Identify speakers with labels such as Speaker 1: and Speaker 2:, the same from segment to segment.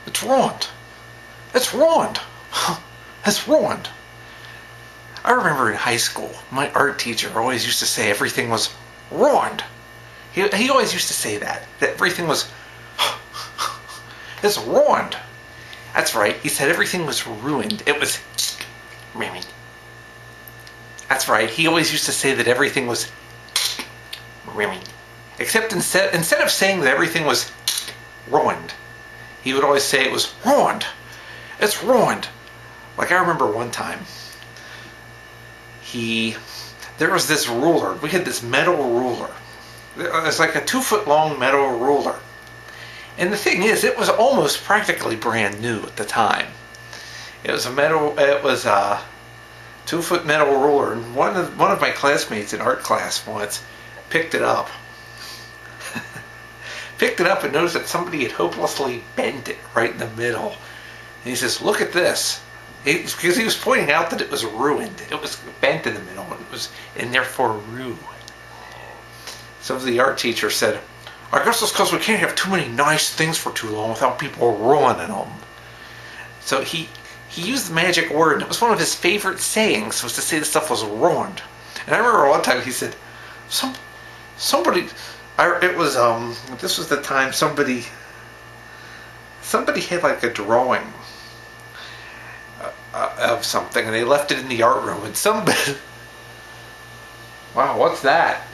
Speaker 1: It's ruined. It's ruined. It's ruined. I remember in high school, my art teacher always used to say everything was ruined. He always used to say that everything was, it's ruined. That's right, he said everything was ruined. It was, that's right, he always used to say that everything was, except instead of saying that everything was ruined, he would always say it was ruined. It's ruined. Like I remember one time, there was this ruler. We had this metal ruler. It's like a 2-foot long metal ruler. And the thing is, it was almost practically brand new at the time. It was a 2-foot metal ruler, and one of my classmates in art class once picked it up. Picked it up and noticed that somebody had hopelessly bent it right in the middle. And he says, "Look at this." Because he was pointing out that it was ruined. It was bent in the middle, and therefore ruined. So the art teacher said, "I guess it's because we can't have too many nice things for too long without people ruining them." So he used the magic word, and it was one of his favorite sayings, was to say the stuff was ruined. And I remember one time he said, this was the time somebody had like a drawing of something, and they left it in the art room, and somebody, wow, what's that?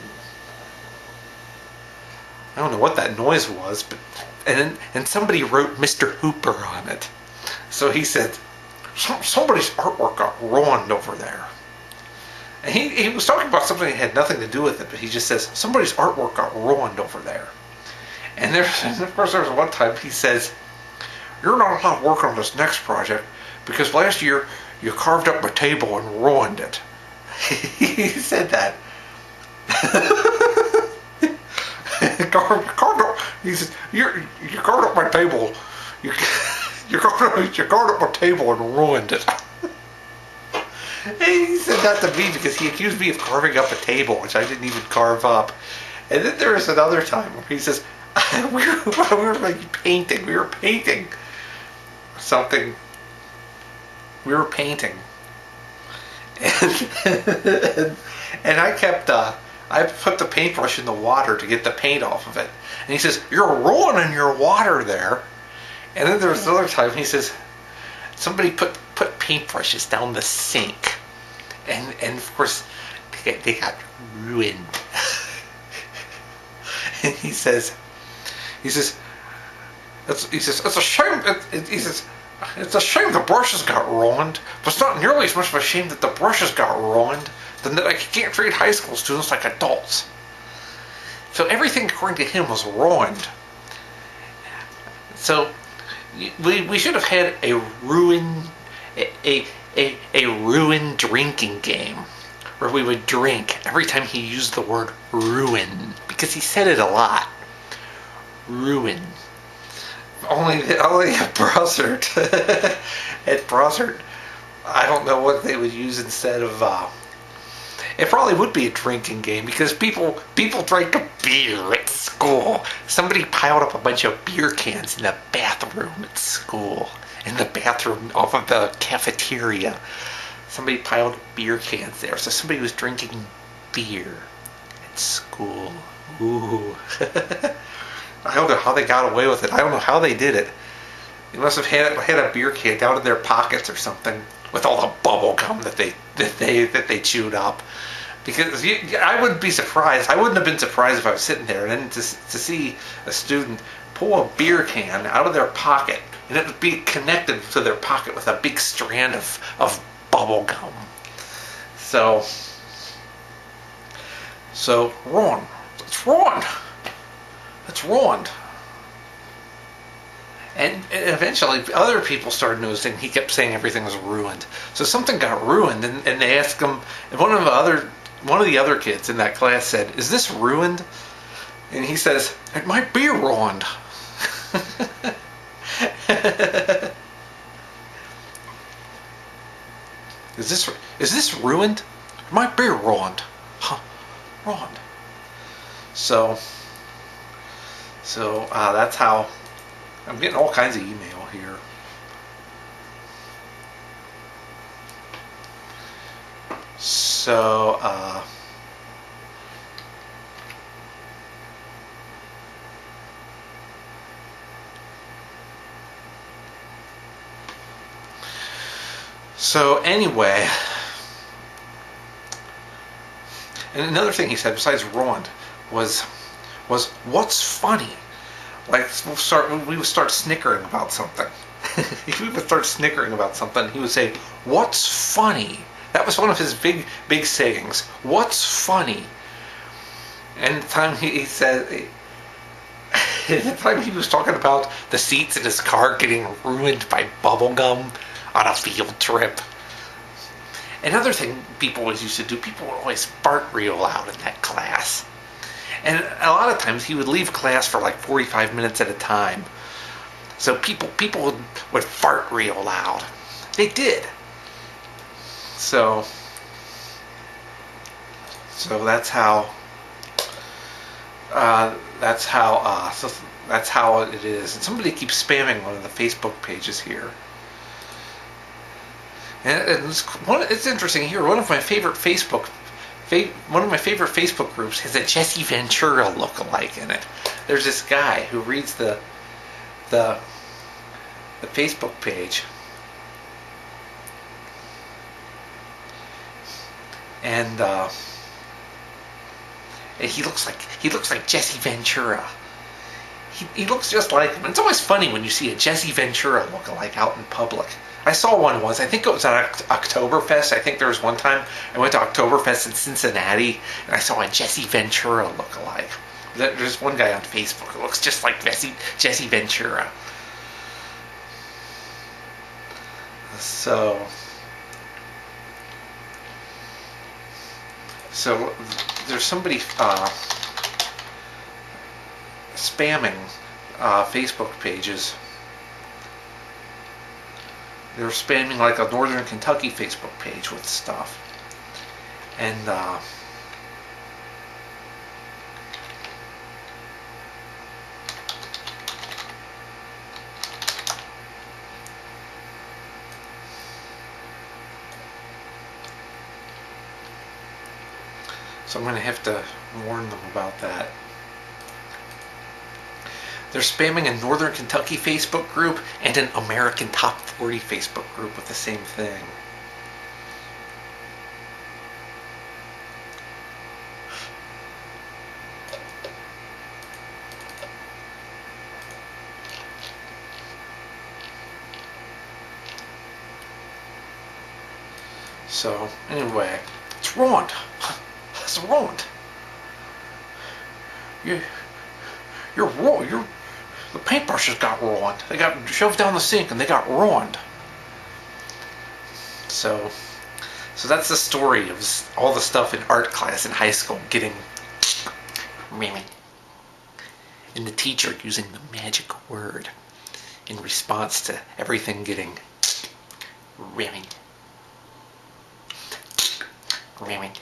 Speaker 1: I don't know what that noise was, but and somebody wrote Mr. Hooper on it. So he said, somebody's artwork got ruined over there. And he was talking about something that had nothing to do with it, but he just says, somebody's artwork got ruined over there. And of course there was one time he says, "You're not allowed to work on this next project because last year you carved up my table and ruined it." He said that. He says, you carved up my table. You carved up my table and ruined it. And he said that to me because he accused me of carving up a table, which I didn't even carve up. And then there was another time where he says, we were like painting. We were painting something. We were painting. And I kept, I put the paintbrush in the water to get the paint off of it. And he says, "You're ruining your water there." And then there was another time he says, somebody put paintbrushes down the sink. And of course, they got ruined. And he says, it's a shame. He says, "It's a shame the brushes got ruined, but it's not nearly as much of a shame that the brushes got ruined than that I can't treat high school students like adults." So everything, according to him, was ruined. So we should have had a ruined drinking game where we would drink every time he used the word ruin, because he said it a lot. Ruin. Only at Brossard. At Brossard, I don't know what they would use instead of. It probably would be a drinking game because people drank a beer at school. Somebody piled up a bunch of beer cans in the bathroom at school. In the bathroom off of the cafeteria. Somebody piled beer cans there. So somebody was drinking beer at school. Ooh. I don't know how they got away with it. I don't know how they did it. They must have had a beer can down in their pockets or something with all the bubble gum that they chewed up. Because I wouldn't be surprised. I wouldn't have been surprised if I was sitting there and then to see a student pull a beer can out of their pocket and it would be connected to their pocket with a big strand of bubble gum. So ruined. It's ruined. It's ruined. And eventually other people started noticing he kept saying everything was ruined. So something got ruined, and they asked him, and one of the other kids in that class said, "Is this ruined?" And he says, "It might be ruined." Is this ruined? It might be ruined. Huh. Ruined. So that's how I'm getting all kinds of email here. So, anyway, and another thing he said besides ruined was what's funny? Like we would start snickering about something. If we would start snickering about something, he would say, "What's funny?" That was one of his big sayings. What's funny? And the time he said, the time he was talking about the seats in his car getting ruined by bubble gum on a field trip. Another thing people always used to do, people would always fart real loud in that class. And a lot of times he would leave class for like 45 minutes at a time. So people would fart real loud. They did. So that's how it is. And somebody keeps spamming one of the Facebook pages here. And it's interesting here. One of my favorite Facebook groups has a Jesse Ventura lookalike in it. There's this guy who reads the Facebook page, and he looks like Jesse Ventura. He looks just like him. It's always funny when you see a Jesse Ventura lookalike out in public. I saw one once. I think it was at Oktoberfest. I think there was one time I went to Oktoberfest in Cincinnati, and I saw a Jesse Ventura lookalike. There's one guy on Facebook who looks just like Jesse Ventura. So there's somebody spamming Facebook pages. They're spamming like a Northern Kentucky Facebook page with stuff. And so I'm going to have to warn them about that. They're spamming a Northern Kentucky Facebook group and an American Top 40 Facebook group with the same thing. So, anyway, it's ruined. It's ruined. You're ruined. The paintbrushes got ruined. They got shoved down the sink and they got ruined. So that's the story of all the stuff in art class in high school getting ruined. And the teacher using the magic word in response to everything getting ruined. Ruined.